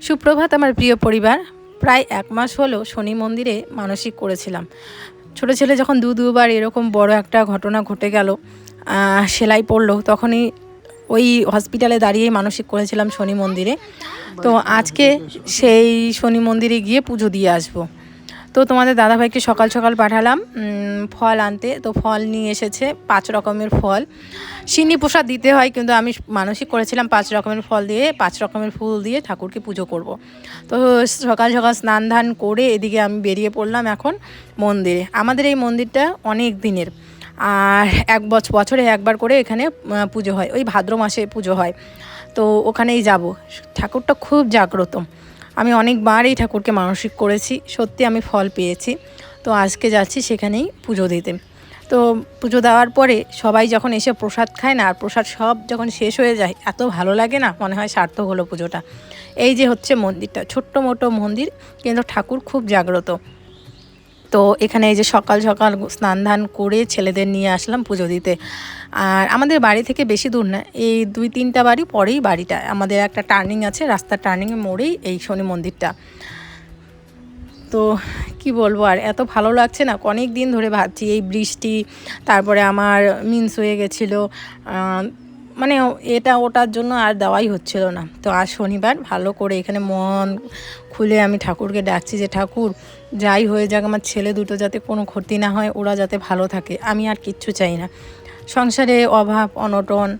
সুপ্রভাত আমার প্রিয় পরিবার। প্রায় 1 মাস হলো শনি মন্দিরে মানসিক করেছিলাম। ছোটো ছেলে যখন দুবার এরকম বড় একটা ঘটনা ঘটে গেল, সেলাই পড়লো, তখনই ওই হসপিটালে দাঁড়িয়েই মানসিক করেছিলাম শনি মন্দিরে। তো আজকে সেই শনি মন্দিরে গিয়ে পুজো দিয়ে আসবো। তো তোমাদের দাদাভাইকে সকাল সকাল পাঠালাম ফল আনতে। তো ফল নিয়ে এসেছে 5 রকমের ফল। সিন্নি প্রসাদ দিতে হয়, কিন্তু আমি মানসিক করেছিলাম 5 রকমের ফল দিয়ে 5 রকমের ফুল দিয়ে ঠাকুরকে পুজো করব। তো সকাল সকাল স্নান ধান করে এদিকে আমি বেরিয়ে পড়লাম এখন মন্দিরে। আমাদের এই মন্দিরটা অনেক দিনের, আর বছরে একবার করে এখানে পুজো হয়, ওই ভাদ্র মাসে পুজো হয়। তো ওখানেই যাব। ঠাকুরটা খুব জাগ্রত। আমি অনেকবার এই ঠাকুরকে মানসিক করেছি, সত্যি আমি ফল পেয়েছি। তো আজকে যাচ্ছি সেখানেই পুজো দিতে। তো পুজো দেওয়ার পরে সবাই যখন এসে প্রসাদ খায় না, আর প্রসাদ সব যখন শেষ হয়ে যায়, এত ভালো লাগে না, মনে হয় সার্থক হলো পুজোটা। এই যে হচ্ছে মন্দিরটা, ছোট্ট মোটো মন্দির, কিন্তু ঠাকুর খুব জাগ্রত। তো এখানে এই যে সকাল সকাল স্নান ধান করে ছেলেদের নিয়ে আসলাম পুজো দিতে। আর আমাদের বাড়ি থেকে বেশি দূর না, এই 2-3টা বাড়ি পরেই বাড়িটা। আমাদের একটা টার্নিং আছে, রাস্তার টার্নিংয়ে মোড়েই এই শনি মন্দিরটা। তো কি বলবো, আর এত ভালো লাগছে না, অনেক দিন ধরে ভাবছি। এই বৃষ্টি, তারপরে আমার মিন্স হয়ে গেছিলো, মানে এটা ওটার জন্য আর দেওয়াই হচ্ছিল না। তো আজ শনিবার ভালো করে এখানে মন খুলে আমি ঠাকুরকে ডাকছি যে ঠাকুর, যাই হয়ে যাক, আমার ছেলে দুটো যাতে কোনো ক্ষতি না হয়, ওরা যাতে ভালো থাকে, আমি আর কিচ্ছু চাই না। সংসারে অভাব অনটন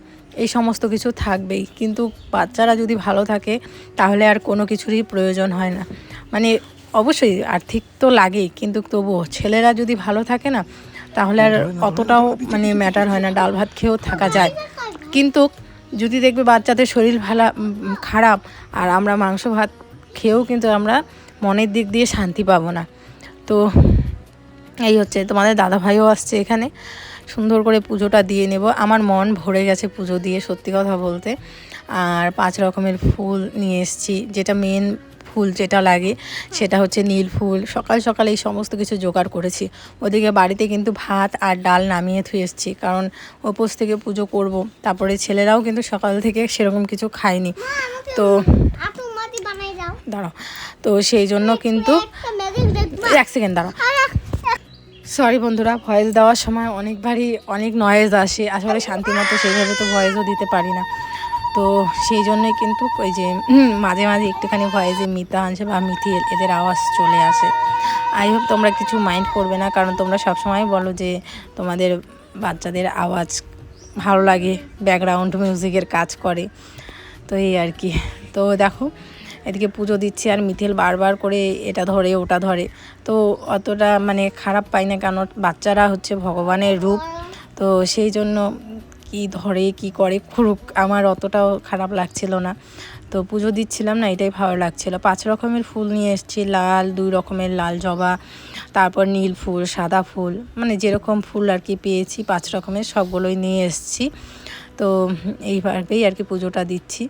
এই সমস্ত কিছু থাকবেই, কিন্তু বাচ্চারা যদি ভালো থাকে তাহলে আর কোনো কিছুরই প্রয়োজন হয় না। মানে অবশ্যই আর্থিক তো লাগেই, কিন্তু তবুও ছেলেরা যদি ভালো থাকে না, তাহলে আর অতটাও মানে ম্যাটার হয় না, ডাল ভাত খেয়েও থাকা যায়। কিন্তু যদি দেখবে বাচ্চাদের শরীর খারাপ, আর আমরা মাংস ভাত খেয়েও কিন্তু আমরা মনের দিক দিয়ে শান্তি পাবো না। তো এই হচ্ছে, তোমাদের দাদাভাইও আসছে এখানে, সুন্দর করে পুজোটা দিয়ে নেব। আমার মন ভরে গেছে পুজো দিয়ে, সত্যি কথা বলতে। আর 5 রকমের ফুল নিয়ে এসেছি, যেটা মেন ফুল যেটা লাগে সেটা হচ্ছে নীল ফুল। সকাল সকাল এই সমস্ত কিছু জোগাড় করেছি। ওদিকে বাড়িতে কিন্তু ভাত আর ডাল নামিয়ে থুয়ে এসেছি, কারণ উপোস থেকে পুজো করব। তারপরে ছেলেরাও কিন্তু সকাল থেকে সেরকম কিছু খায়নি। তো দাঁড়াও, তো সেই জন্য কিন্তু 1 সেকেন্ড দাঁড়াও। সরি বন্ধুরা, ভয়েস দেওয়ার সময় অনেক নয়েজ আসে, আসলে শান্তি মতো সেইভাবে তো ভয়েসও দিতে পারি না। তো সেই জন্যই কিন্তু ওই যে মাঝে মাঝে একটুখানি ভয়েসে মিতা আনছে বা মিথিল এদের আওয়াজ চলে আসে। আই হোপ তোমরা কিছু মাইন্ড করবে না, কারণ তোমরা সবসময় বলো যে তোমাদের বাচ্চাদের আওয়াজ ভালো লাগে, ব্যাকগ্রাউন্ড মিউজিকের কাজ করে। তো এই আর কি। তো দেখো এদিকে পুজো দিচ্ছি, আর মিথিল বারবার করে এটা ধরে ওটা ধরে। তো অতটা মানে খারাপ পাই না, কারণ বাচ্চারা হচ্ছে ভগবানের রূপ। তো সেই জন্য কি ধরে কি করে করুক, আমার অতটাও খারাপ লাগছিল না। তো পুজো দিচ্ছিলাম না, এটাই ভালো লাগছিল। 5 রকমের ফুল নিয়ে এসেছি, লাল 2 রকমের লাল জবা, তারপর নীল ফুল, সাদা ফুল, মানে যেরকম ফুল আর কি পেয়েছি 5 রকমের সবগুলোই নিয়ে এসেছি। তো এইভাবেই আর কি পুজোটা দিচ্ছি।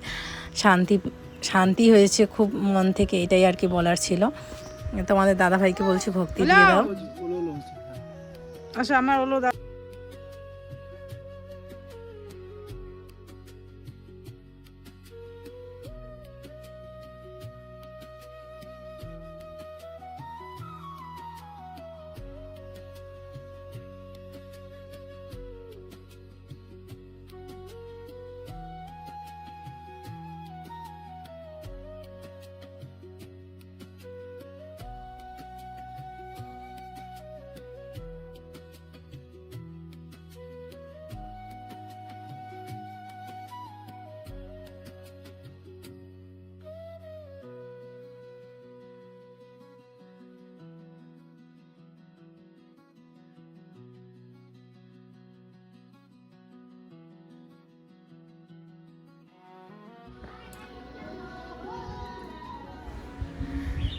শান্তি হয়েছে খুব মন থেকে, এটাই আর কি বলার ছিল। তোমাদের দাদাভাইকে বলছি ভক্তি দিয়ে দাও। আচ্ছা, আমার হলো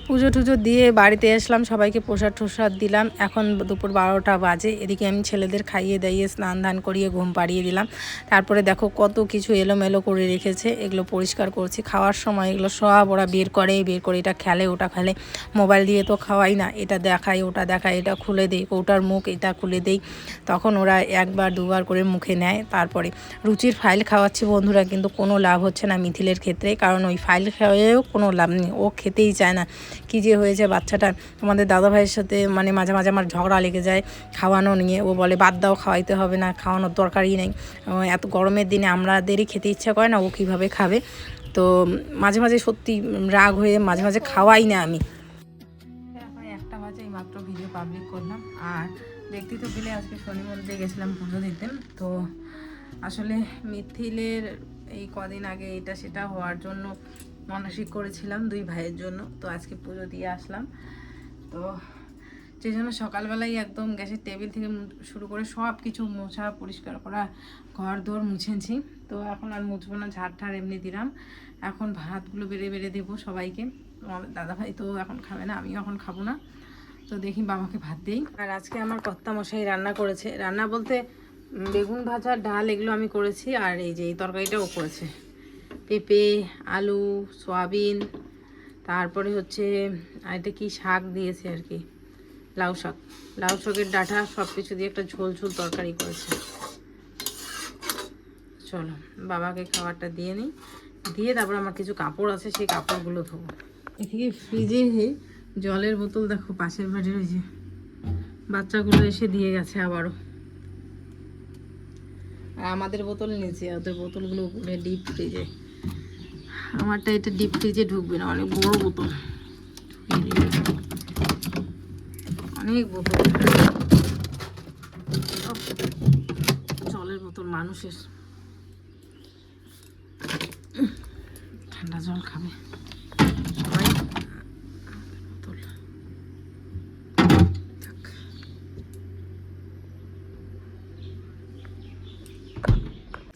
পুজো টুজো দিয়ে বাড়িতে আসলাম, সবাইকে প্রসাদ টোসাদ দিলাম। এখন দুপুর 12টা বাজে। এদিকে আমি ছেলেদের খাইয়ে দাইয়ে স্নান ধান করিয়ে ঘুম পাড়িয়ে দিলাম। তারপরে দেখো কত কিছু এলোমেলো করে রেখেছে, এগুলো পরিষ্কার করছি। খাওয়ার সময় এগুলো সব ওরা বের করে এটা খেলে ওটা খেলে। মোবাইল দিয়ে তো খাওয়াই না, এটা দেখাই ওটা দেখাই, এটা খুলে দেই কৌটার মুখ, এটা খুলে দেই। তখন ওরা একবার দুবার করে মুখে নেয়। তারপরে রুচির ফাইল খাওয়াচ্ছি বন্ধুরা, কিন্তু কোনো লাভ হচ্ছে না মিথিলের ক্ষেত্রে, কারণ ওই ফাইল খাওয়াও কোনো লাভ নেই, ও খেতেই চায় না। কী যে হয়েছে বাচ্চাটা, তোমাদের দাদাভাইয়ের সাথে মানে মাঝে মাঝে আমার ঝগড়া লেগে যায় খাওয়ানো নিয়ে। ও বলে বাদ দাও, খাওয়াইতে হবে না, খাওয়ানোর দরকারই নেই। এত গরমের দিনে আমাদেরই খেতে ইচ্ছা করে না, ও কীভাবে খাবে। তো মাঝে মাঝে সত্যি রাগ হয়ে মাঝে মাঝে খাওয়াই না আমি। এখন 1টা বাজে, এই মাত্র ভিডিও পাবলিক করলাম। আর দেখতে তো গেলে আজকে শনি মন্দিরে গেছিলাম পুজো দিতে। তো আসলে মিথিলের এই কদিন আগে এটা সেটা হওয়ার জন্য মানসিক করেছিলাম 2 ভাইয়ের জন্য। তো আজকে পুজো দিয়ে আসলাম। তো সেই জন্য সকালবেলায় একদম গ্যাসের টেবিল থেকে শুরু করে সব কিছু মোছা পরিষ্কার করা, ঘর দোর মুছেছি। তো এখন আর মুছবো না, ঝাড় ঠাড় এমনি দিলাম। এখন ভাতগুলো বেড়ে বেড়ে দেবো সবাইকে। দাদাভাই তো এখন খাবে না, আমিও এখন খাবো না। তো দেখি বাবাকে ভাত দেই। আর আজকে আমার কর্তামশাই রান্না করেছে, রান্না বলতে বেগুন ভাজা, ডাল এগুলো আমি করেছি। আর এই যে এই তরকারিটাও করেছে, পেঁপে, আলু, সয়াবিন, তারপরে হচ্ছে আর এটা কি শাক দিয়েছে আর কি, লাউ শাকের ডাঁটা, সব কিছু দিয়ে একটা ঝোল ঝোল তরকারি করেছে। চলো বাবাকে খাবারটা দিয়ে নিই, দিয়ে তারপর আমার কিছু কাপড় আছে, সেই কাপড়গুলো ধোবো। এদিকে ফ্রিজে জলের বোতল দেখো, পাশের বাড়ির ওই যে বাচ্চাগুলো এসে দিয়ে গেছে আবারও। আর আমাদের বোতল নিচে, ওদের বোতলগুলো উপরে ডিপ ফ্রিজে। আমারটা এটা ডিপ ফ্রিজে ঢুকবে না, অনেক বড় বোতল, অনেক বোতল, জলের বোতল মানুষের। ঠান্ডা জল খাবে সবাই, বোতল থাক।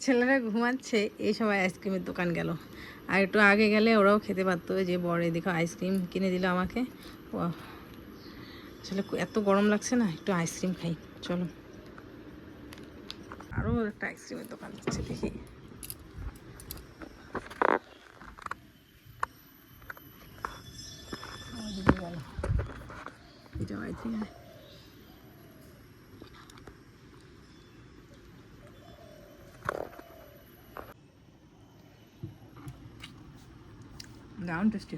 ছেলেরা ঘুমাচ্ছে, এই সময় আইসক্রিমের দোকান গেল। আর একটু আগে গেলে ওরাও খেতে পারতো। যে বড় দেখো আইসক্রিম কিনে দিল আমাকে। ও আসলে এত গরম লাগছে না, একটু আইসক্রিম খাই চলো। আরও একটা আইসক্রিমের দোকান হচ্ছে, দেখি। এটাও আইসক্রিম, দারুণ টেস্টি।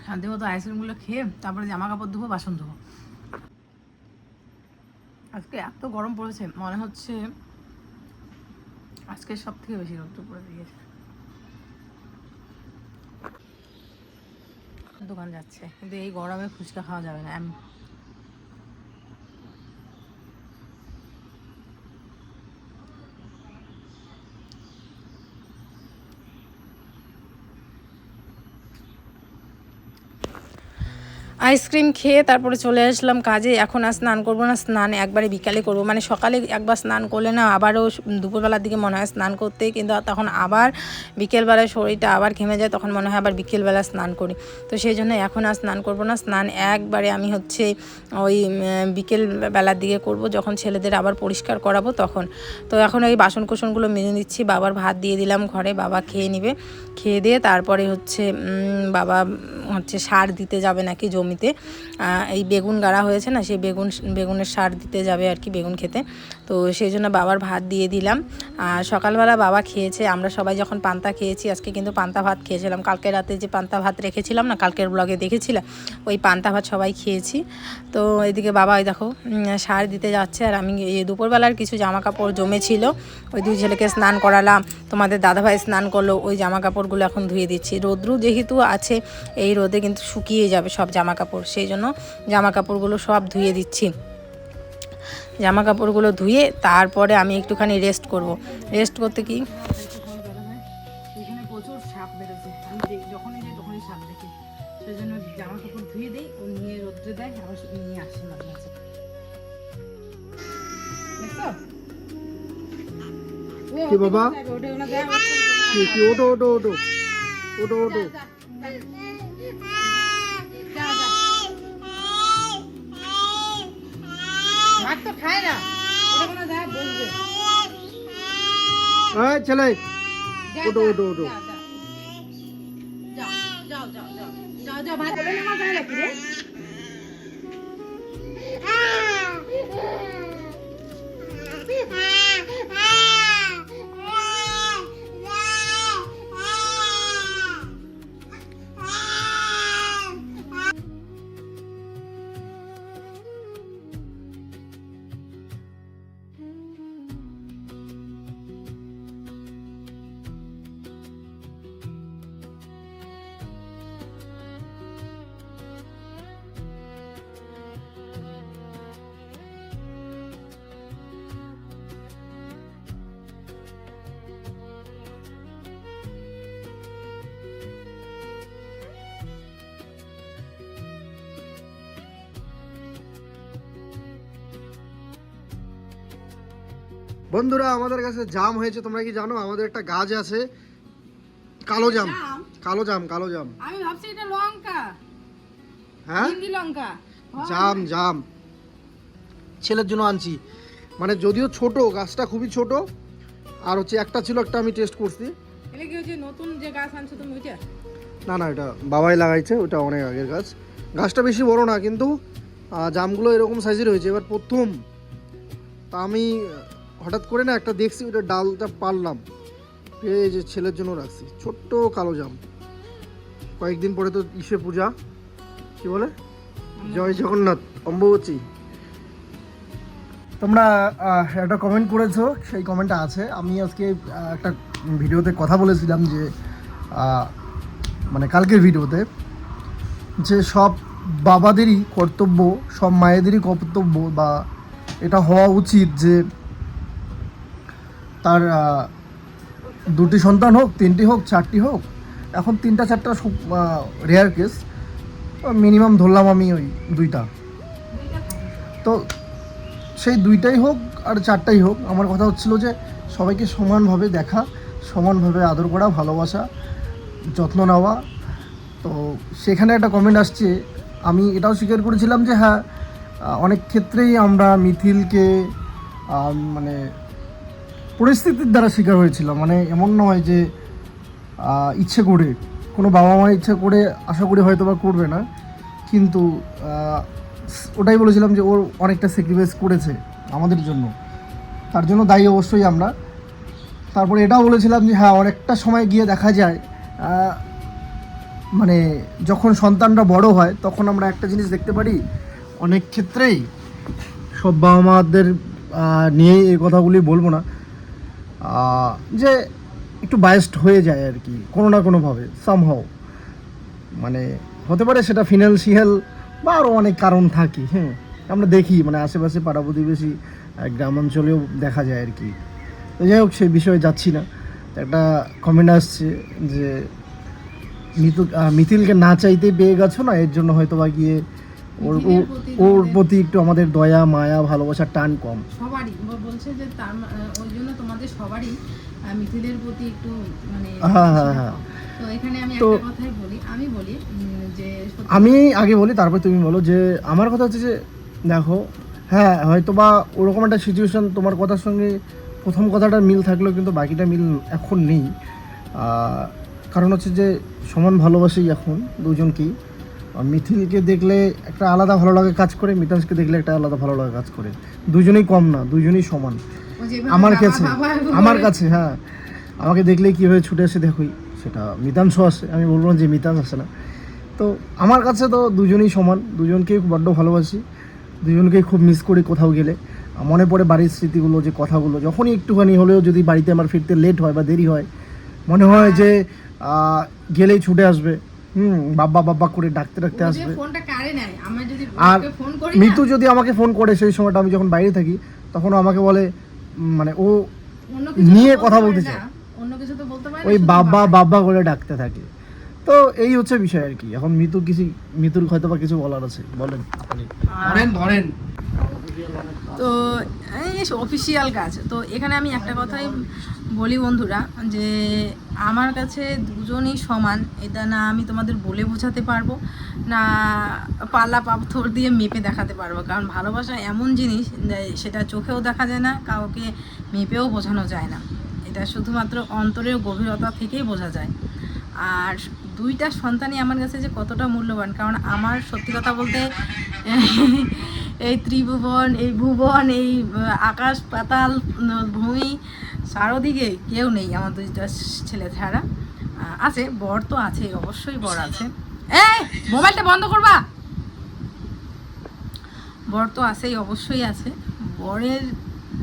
শান্তি মতো আইসক্রিমগুলো খেয়ে তারপরে জামা কাপড় ধোবো, বাসন ধোবো। আজকে এত গরম পড়েছে, মনে হচ্ছে আজকে সব থেকে বেশি রোদ পড়ে দিয়েছে। দোকান যাচ্ছে, কিন্তু এই গরমে ফুচকা খাওয়া যাবে না। আইসক্রিম খেয়ে তারপরে চলে আসলাম কাজে। এখন আর স্নান করবো না, স্নান একবারে বিকালে করবো। মানে সকালে একবার স্নান করলে না, আবারও দুপুরবেলার দিকে মনে হয় স্নান করতে, কিন্তু তখন আবার বিকেলবেলায় শরীরটা আবার ঘেমে যায়, তখন মনে হয় আবার বিকেলবেলা স্নান করি। তো সেই জন্য এখন আর স্নান করবো না, স্নান একবারে আমি হচ্ছে ওই বিকেলবেলার দিকে করব, যখন ছেলেদের আবার পরিষ্কার করাবো তখন। তো এখন ওই বাসন কোসনগুলো মেজে নিচ্ছি। বাবার ভাত দিয়ে দিলাম ঘরে, বাবা খেয়ে নেবে। খেয়ে দিয়ে তারপরে হচ্ছে বাবা হচ্ছে সার দিতে যাবে নাকি জমিতে। এই বেগুন গাড়া হয়েছে না, সেই বেগুনের সার দিতে যাবে আর কি, বেগুন খেতে। তো সেই জন্য বাবার ভাত দিয়ে দিলাম। আর সকালবেলা বাবা খেয়েছে, আমরা সবাই যখন পান্তা খেয়েছি। আজকে কিন্তু পান্তা ভাত খেয়েছিলাম, কালকে রাতে যে পান্তা ভাত রেখেছিলাম না, কালকের ব্লগে দেখেছিলাম, ওই পান্তা ভাত সবাই খেয়েছি। তো এদিকে বাবা ওই দেখো সার দিতে যাচ্ছে। আর আমি এই দুপুরবেলার কিছু জামা কাপড় জমেছিল, ওই 2 ছেলেকে স্নান করালাম, তোমাদের দাদাভাই স্নান করলো, ওই জামা কাপড়গুলো এখন ধুয়ে দিচ্ছি। রোদ্রু যেহেতু আছে, এই রোদে কিন্তু শুকিয়ে যাবে সব জামা কাপড়, সেই জন্য জামা কাপড়গুলো সব ধুয়ে দিচ্ছি। জামা কাপড়গুলো ধুয়ে তারপরে আমি একটুখানি রেস্ট করব। রেস্ট করতে কি এখানে প্রচুর সাপ বেরোছে, আমি যখনই যাই তখনই সাপ দেখি, সেই জন্য জামা কাপড় ধুয়ে দিই, ও নিয়ে রোদ্রে দেয়, আবার নিয়ে আসে মাঝে মাঝে। দেখছো বাবা, ওটা কি ওটো ওটো ওটো ওটো ওটো ভাত তো খায় না, ওটা কোনো যায় বসবে। এই ছেলে ওটো ওটো ওটো যাও যাও যাও যাও যাও যাও ভাত বলে না যায় নাকি রে? বন্ধুরা আমাদের কাছে জাম হয়েছে, তোমরা কি জানো? আমাদের একটা গাছ আছে কালো জাম, কালো জাম, কালো জাম। আমি ভাবছি এটা লঙ্কা, হ্যাঁ হিন্দি লঙ্কা। জাম জাম ছেলের জন্য আনছি, মানে যদিও ছোট, গাছটা খুবই ছোট। আর হচ্ছে একটা ছিল, একটা আমি টেস্ট করছি। এটা কি হচ্ছে নতুন যে গাছ আনছো তুমি ওইটা? না না, এটা বাবাই লাগাইছে, ওটা অনেক আগের গাছ। গাছটা বেশি বড় না, কিন্তু জামগুলো এরকম সাইজের হয়েছে। এবার প্রথম তা আমি হঠাৎ করে না একটা দেখছি, ওটা ডালটা পারলাম, এই যে ছেলের জন্য রাখছি ছোট্ট কালো জাম। কয়েকদিন পরে তো ইসে পূজা, কি বলে, জয় জগন্নাথ, অম্বুবাচী। তোমরা একটা কমেন্ট করেছো, সেই কমেন্টটা আছে। আমি আজকে একটা ভিডিওতে কথা বলেছিলাম যে মানে কালকের ভিডিওতে, যে সব বাবাদেরই কর্তব্য, সব মায়েদেরই কর্তব্য, বা এটা হওয়া উচিত যে তার দুটি সন্তান হোক, তিনটি হোক, চারটি হোক। এখন 3টা 4টা রেয়ার কেস, মিনিমাম ধরলাম আমি ওই 2টা। তো সেই 2টাই হোক আর 4টাই হোক, আমার কথা হচ্ছিল যে সবাইকে সমানভাবে দেখা, সমানভাবে আদর করা, ভালোবাসা, যত্ন নেওয়া। তো সেখানে একটা কমেন্ট আসছে, আমি এটাও স্বীকার করেছিলাম যে হ্যাঁ, অনেক ক্ষেত্রেই আমরা মিথিলকে মানে পরিস্থিতির দ্বারা শিকার হয়েছিলাম। মানে এমন নয় যে ইচ্ছে করে, কোনো বাবা মা ইচ্ছে করে আশা করি হয়তো বা করবে না, কিন্তু ওটাই বলেছিলাম যে ওর অনেকটা স্যাক্রিফাইস করেছে আমাদের জন্য, তার জন্য দায়ী অবশ্যই আমরা। তারপরে এটাও বলেছিলাম যে হ্যাঁ, অনেকটা সময় গিয়ে দেখা যায় মানে যখন সন্তানরা বড় হয়, তখন আমরা একটা জিনিস দেখতে পারি, অনেক ক্ষেত্রেই সব বাবা মাদের নিয়ে এই কথাগুলি বলবো না, যে একটু বায়াসড হয়ে যায় আর কি, কোনো না কোনোভাবে সামহাও। মানে হতে পারে সেটা ফিনান্সিয়াল বা আরও অনেক কারণ থাকে। হ্যাঁ, আমরা দেখি, মানে আশেপাশে পাড়া প্রতিবেশী গ্রামাঞ্চলেও দেখা যায় আর কি। তো যাই হোক, সেই বিষয়ে যাচ্ছি না। একটা কমেন্ট আসছে যে মিথিলকে না চাইতেই পেয়ে গেছো না, এর জন্য হয়তো বা গিয়ে ওর প্রতি একটু আমাদের দয়া, মায়া, ভালোবাসার টান কম। সবারই বলছে যে তার ওই জন্য তোমাদের সবারই মিথিলের প্রতি একটু মানে। হ্যাঁ। তো এখানে আমি একটা কথাই বলি, আমি বলি যে আমি আগে বলি তারপর তুমি বলো। যে আমার কথা হচ্ছে যে দেখো, হ্যাঁ হয়তো বা ওরকম একটা সিচুয়েশন তোমার কথার সঙ্গে প্রথম কথাটা মিল থাকলেও কিন্তু বাকিটা মিল এখন নেই। কারণ হচ্ছে যে সমান ভালোবাসি এখন দুজনকেই। মিথিলকে দেখলে একটা আলাদা ভালো লাগে কাজ করে, মিতাংশকে দেখলে একটা আলাদা ভালো লাগে কাজ করে। দুজনেই কম না, দুজনেই সমান আমার কাছে। হ্যাঁ, আমাকে দেখলেই কীভাবে ছুটে আসে দেখোই, সেটা মিতাংশ আসে, আমি বলবো না যে মিতাংশ আসে না। তো আমার কাছে তো দুজনেই সমান, দুজনকেই বড্ড ভালোবাসি, দুজনকেই খুব মিস করি। কোথাও গেলে মনে পড়ে বাড়ির স্মৃতিগুলো, যে কথাগুলো, যখনই একটুখানি হলেও যদি বাড়িতে আমার ফিরতে লেট হয় বা দেরি হয়, মনে হয় যে গেলেই ছুটে আসবে, বাবা বাবা করে ডাকতে ডাকতে আসবে। আর মিতু যদি আমাকে ফোন করে সেই সময়টা আমি যখন বাইরে থাকি, তখনও আমাকে বলে, মানে ও নিয়ে কথা বলতে চায়, ওই বাবা বাবা করে ডাকতে থাকে। তো এই হচ্ছে বিষয় আর কি। এখন মিতুর হয়তো বা কিছু বলার আছে, বলেন। ধরেন তো এই অফিসিয়াল কাজ। তো এখানে আমি একটা কথাই বলি বন্ধুরা যে আমার কাছে দুজনই সমান, এটা না আমি তোমাদের বলে বোঝাতে পারবো না পাল্লা পাথর দিয়ে মেপে দেখাতে পারবো, কারণ ভালোবাসা এমন জিনিস যে সেটা চোখেও দেখা যায় না, কাউকে মেপেও বোঝানো যায় না, এটা শুধুমাত্র অন্তরের গভীরতা থেকেই বোঝা যায়। আর দুইটা সন্তানই আমার কাছে যে কতটা মূল্যবান, কারণ আমার সত্যি কথা বলতে এই ত্রিভুবন, এই ভুবন, এই আকাশ পাতাল ভূমি চারোদিকে কেউ নেই আমার দুইটা ছেলে ছাড়া। আছে বর তো আছে, অবশ্যই বর আছে। এই মোবাইলটা বন্ধ করবা। বর তো আছেই, অবশ্যই আছে। বরের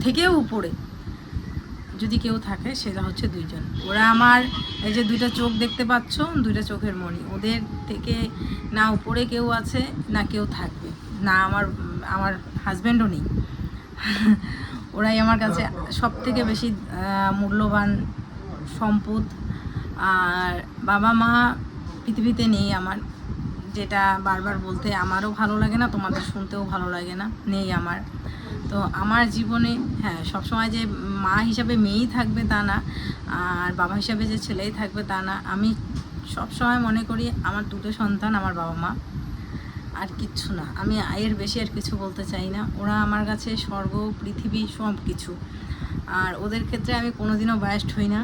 থেকেও উপরে যদি কেউ থাকে সেটা হচ্ছে দুইজন। ওরা আমার এই যে দুইটা চোখ দেখতে পাচ্ছ, দুইটা চোখের মণি, ওদের থেকে না উপরে কেউ আছে না কেউ থাকবে না, আমার হাজব্যান্ডও নেই। ওরাই আমার কাছে সব থেকে বেশি মূল্যবান সম্পদ। আর বাবা মা পৃথিবীতে নেই আমার, যেটা বারবার বলতে আমারও ভালো লাগে না, তোমাদের শুনতেও ভালো লাগে না, নেই আমার। তো আমার জীবনে হ্যাঁ সবসময় যে মা হিসাবে মেয়েই থাকবে তা না, আর বাবা হিসাবে যে ছেলেই থাকবে তা না। আমি সবসময় মনে করি আমার দুটো সন্তান আমার বাবা মা, আর কিচ্ছু না। আমি এর বেশি আর কিছু বলতে চাই না। ওরা আমার কাছে স্বর্গ পৃথিবী সব কিছু। আর ওদের ক্ষেত্রে আমি কোনোদিনও বায়াস্ট হই না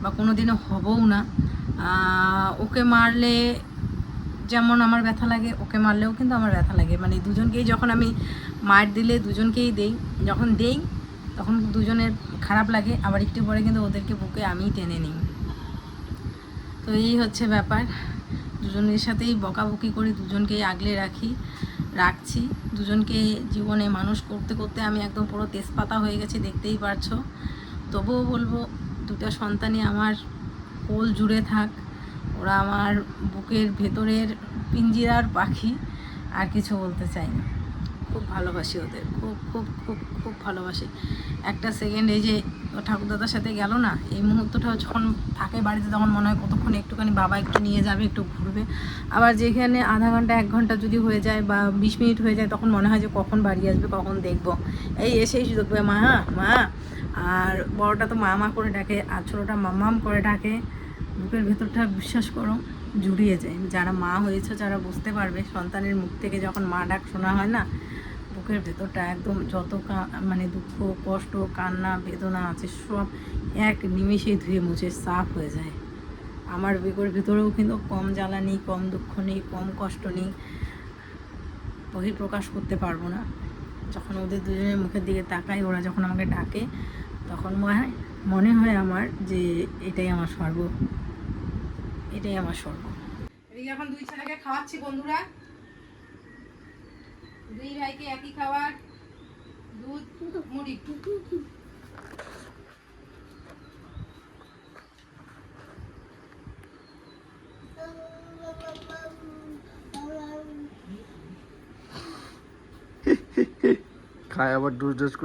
বা কোনোদিনও হবও না। ওকে মারলে যেমন আমার ব্যথা লাগে, ওকে মারলেও কিন্তু আমার ব্যথা লাগে, মানে দুজনকেই যখন আমি মার দিলে দুজনকেই দেই, যখন দেই তখন দুজনের খারাপ লাগে, আবার একটু পরে কিন্তু ওদেরকে বুকে আমিই টেনে নিই। তো এই হচ্ছে ব্যাপার, দুজনের সাথেই বকাবকি করে দুজনকেই আগলে রাখছি। দুজনকে জীবনে মানুষ করতে করতে আমি একদম পুরো তেজপাতা হয়ে গেছি, দেখতেই পারছো। তবুও বলবো দুটো সন্তানই আমার কোল জুড়ে থাক, ওরা আমার বুকের ভেতরের পিঞ্জিরার পাখি, আর কিছু বলতে চাই না। খুব ভালোবাসি ওদের, খুব খুব খুব খুব ভালোবাসি। একটা সেকেন্ড এই যে ঠাকুরদাদার সাথে গেল না, এই মুহূর্তটা যখন থাকে বাড়িতে তখন মনে হয় কতক্ষণ একটুখানি বাবা একটু নিয়ে যাবে, একটু ঘুরবে। আবার যেখানে আধা ঘন্টা 1 ঘন্টা যদি হয়ে যায় বা 20 মিনিট হয়ে যায় তখন মনে হয় যে কখন বাড়ি আসবে, কখন দেখবো। এই এসেই শুধু দেখবে মা মা, আর বড়টা তো মা মা করে ডাকে আর ছোটোটা মামাম করে ডাকে। বুকের ভেতরটা বিশ্বাস করো জুড়িয়ে যায়। যারা মা হয়েছে যারা বুঝতে পারবে, সন্তানের মুখ থেকে যখন মা ডাক শোনা হয় না, বুকের ভেতরটা একদম যত মানে দুঃখ কষ্ট কান্না বেদনা আছে সব এক নিমেষেই ধুয়ে মুছে সাফ হয়ে যায়। আমার বুকের ভেতরেও কিন্তু কম জ্বালা নেই, কম দুঃখ নেই, কম কষ্ট নেই, বহিঃপ্রকাশ করতে পারবো না। যখন ওদের দুজনের মুখের দিকে তাকাই, ওরা যখন আমাকে ডাকে, তখন মনে হয় আমার যে এটাই আমার স্বর্গ, এটাই আমার স্বর্গ। এদিকে এখন দুই ছেলেকে খাওয়াচ্ছি বন্ধুরা, দুই ভাইকে একই খাবার, দুধ মুড়ি। খায় আবার ডুস ডুস করে